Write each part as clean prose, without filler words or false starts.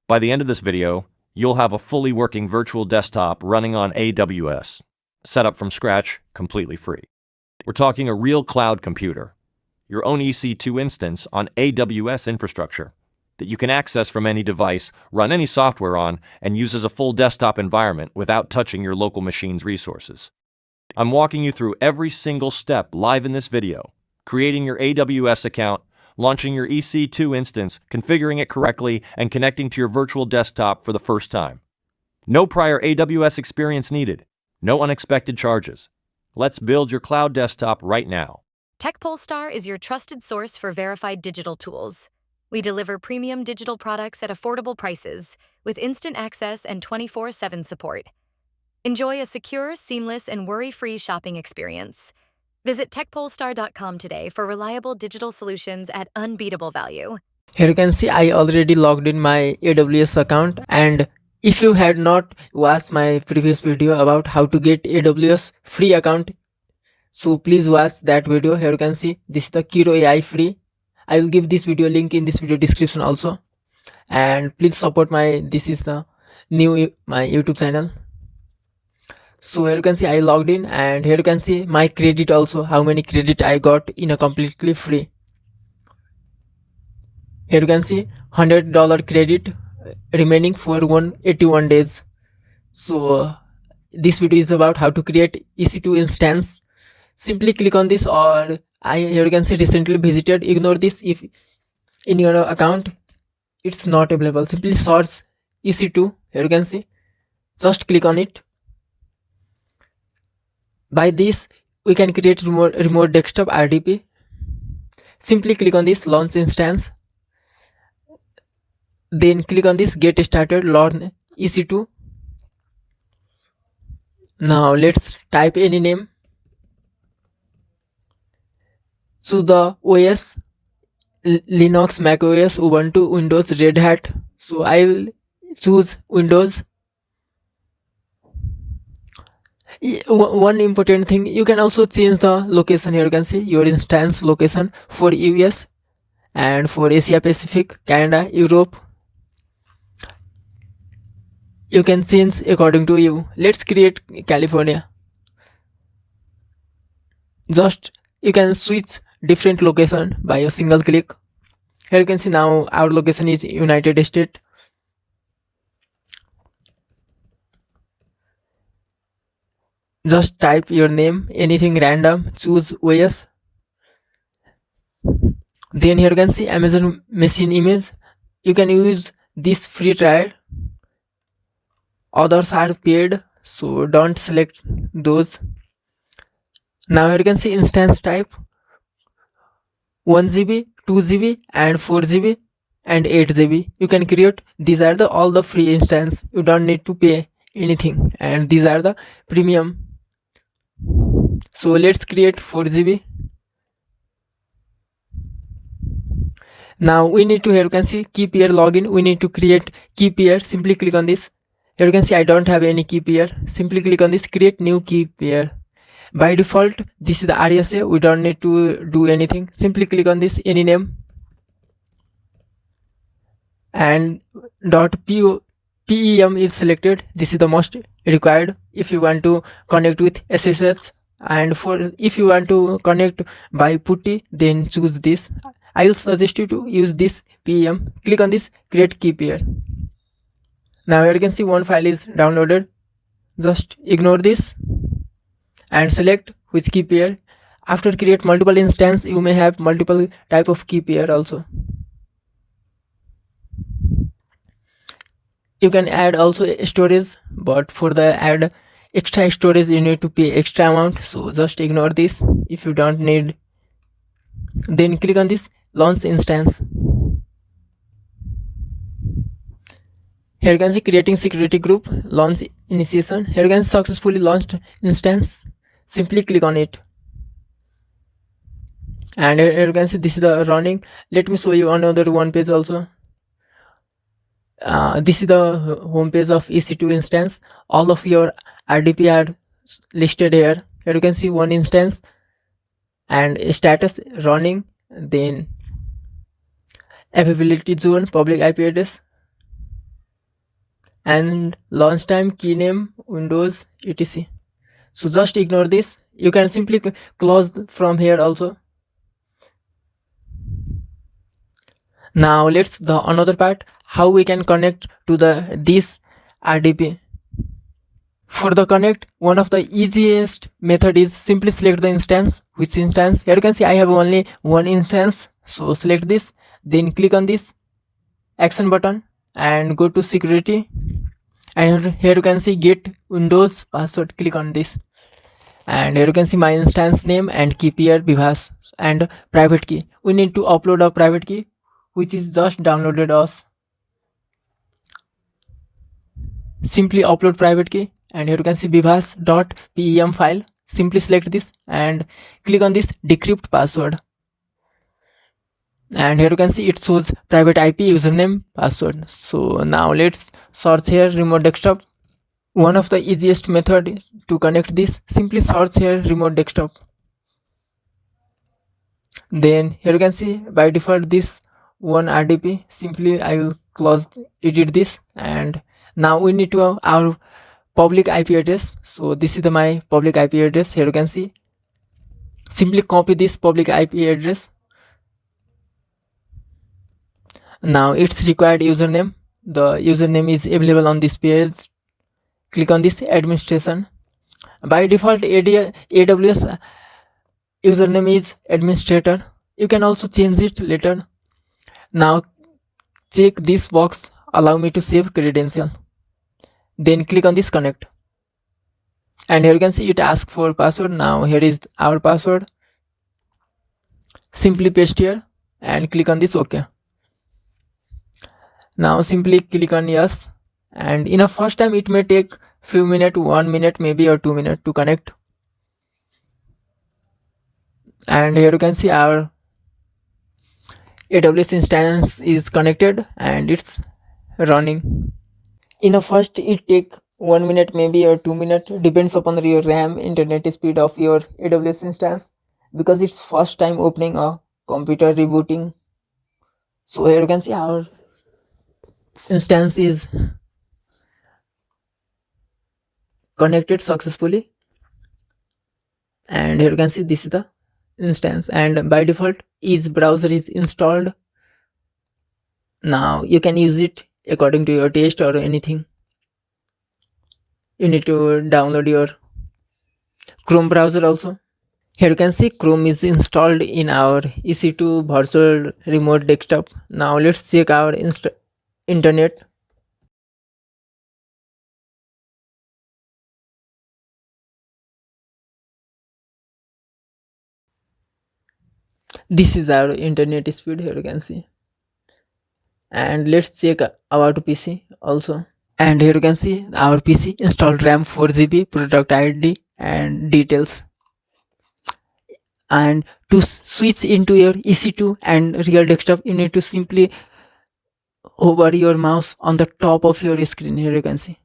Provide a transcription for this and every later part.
By the end of this video, you'll have a fully working virtual desktop running on AWS, set up from scratch, completely free. We're talking a real cloud computer, your own EC2 instance on AWS infrastructure that you can access from any device, run any software on, and use as a full desktop environment without touching your local machine's resources. I'm walking you through every single step live in this video, creating your AWS account, launching your EC2 instance, configuring it correctly, and connecting to your virtual desktop for the first time. No prior AWS experience needed. No unexpected charges. Let's build your cloud desktop right now. TechPolestar is your trusted source for verified digital tools. We deliver premium digital products at affordable prices, with instant access and 24/7 support. Enjoy a secure, seamless, and worry-free shopping experience. Visit techpolestar.com today for reliable digital solutions at unbeatable value. Here you can see I already logged in my AWS account, and if you had not watched my previous video about how to get AWS free account, so please watch that video. Here you can see this is the Kiro AI free. I will give this video link in this video description also, and please support this is the my YouTube channel. So here you can see I logged in, and here you can see my credit also, how many credit I got in a completely free. Here you can see $100 credit remaining for 181 days. So this video is about how to create EC2 instance. Simply click on this, or here you can see recently visited. Ignore this if in your account it's not available. Simply search EC2. Here you can see, just click on it. By this we can create remote desktop RDP. Simply click on this launch instance, then click on this get started learn EC2. Now let's type any name. Choose the OS, Linux, Mac OS, Ubuntu, Windows, Red Hat. So I will choose Windows. One important thing, you can also change the location. Here you can see your instance location for US and for Asia Pacific, Canada, Europe. You can change according to you. Let's create California. Just you can switch different location by a single click. Here you can see now our location is United States. Just type your name, anything random, choose OS. Then here you can see Amazon machine image. You can use this free trial. Others are paid, so don't select those. Now here you can see instance type 1 GB, 2 GB, and 4 GB, and 8 GB. You can create. These are all the free instance. You don't need to pay anything, and these are the premium. So let's create 4 GB. Now we need to, here you can see key pair login. We need to create key pair. Simply click on this. Here you can see I don't have any key pair. Simply click on this create new key pair. By default this is the RSA. We don't need to do anything. Simply click on this any name, and .pem is selected. This is the most required if you want to connect with SSH, and if you want to connect by PuTTY, then choose this. I will suggest you to use this PEM. Click on this create key pair. Now here you can see one file is downloaded. Just ignore this and select which key pair. After create multiple instance, you may have multiple type of key pair also. You can add also storage, but for the add extra storage you need to pay extra amount, so just ignore this if you don't need. Then click on this launch instance. Here you can see creating security group, launch initiation. Here you can see successfully launched instance. Simply click on it, and here you can see this is the running. Let me show you another one page also. This is the home page of EC2 instance. All of your RDP are listed here. Here you can see one instance and status running, then availability zone, public IP address. and launch time, key name, Windows, etc. So just ignore this. You can simply close from here also. Now let's the another part, how we can connect to this RDP. For the connect, one of the easiest method is simply select the instance. Which instance? Here you can see I have only one instance. So select this, then click on this action button and go to security. And here you can see get Windows password. Click on this. And here you can see my instance name and key pair Vivas and private key. We need to upload a private key which is just downloaded us. Simply upload private key and here you can see vivas.pem file. Simply select this and click on this decrypt password. And here you can see it shows private IP username password. So now let's search here remote desktop. One of the easiest method to connect this, simply search here remote desktop. Then here you can see by default this one RDP. Simply I will edit this, and now we need to have our public IP address. So this is my public IP address. Here you can see, simply copy this public IP address. Now it's required username. The username is available on this page. Click on this administration. By default AWS username is administrator. You can also change it later. Now check this box, allow me to save credential. Then click on this connect. And here you can see it asks for password. Now here is our password. Simply paste here and click on this OK. Now simply click on yes, and in a first time it may take few minutes, 1 minute maybe or 2 minutes to connect. And here you can see our AWS instance is connected and it's running. In a first it take 1 minute maybe or 2 minutes, depends upon your RAM, internet speed of your AWS instance, because it's first time opening a computer, rebooting. So here you can see our instance is connected successfully, and here you can see this is the instance, and by default is browser is installed. Now you can use it according to your taste or anything. You need to download your Chrome browser also. Here you can see Chrome is installed in our EC2 virtual remote desktop. Now let's check our internet. This is our internet speed, here you can see. And let's check about PC also. And here you can see our PC installed RAM 4GB, product ID and details. And to switch into your EC2 and real desktop, you need to simply hover your mouse on the top of your screen. Here you can see,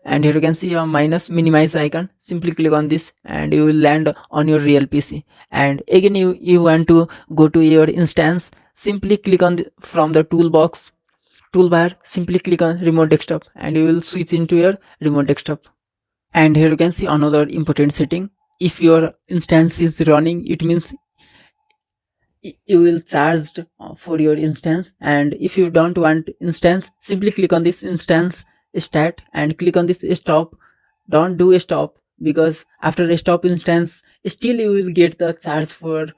and here you can see a minimize icon. Simply click on this and you will land on your real PC. And again you want to go to your instance, simply click on from the toolbar, simply click on remote desktop and you will switch into your remote desktop. And here you can see another important setting. If your instance is running, it means you will charged for your instance. And if you don't want instance, simply click on this instance stat and click on this stop. Don't do a stop, because after a stop instance still you will get the charge for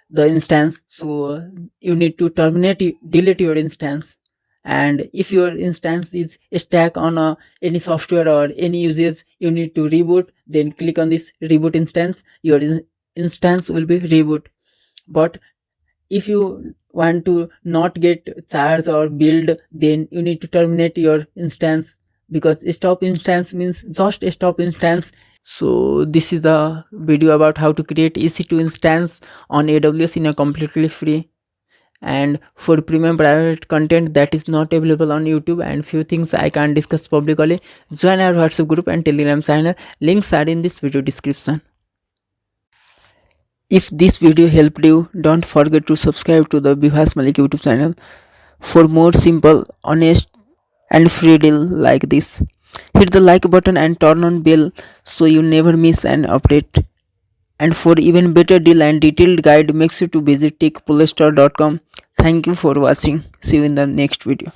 the instance. So you need to delete your instance. And if your instance is stuck on any software or any usage, you need to reboot. Then click on this reboot instance. Your instance will be reboot. But if you want to not get charged or build, then you need to terminate your instance, because stop instance means just a stop instance. So this is the video about how to create EC2 instance on AWS in a completely free. And for premium private content that is not available on YouTube and few things I can't discuss publicly, join our WhatsApp group and Telegram channel. Links are in this video description. If this video helped you, don't forget to subscribe to the Bihas Malik YouTube channel for more simple, honest and free deal like this. Hit the like button and turn on bell so you never miss an update. And for even better deal and detailed guide, make sure to visit techpolestar.com. Thank you for watching. See you in the next video.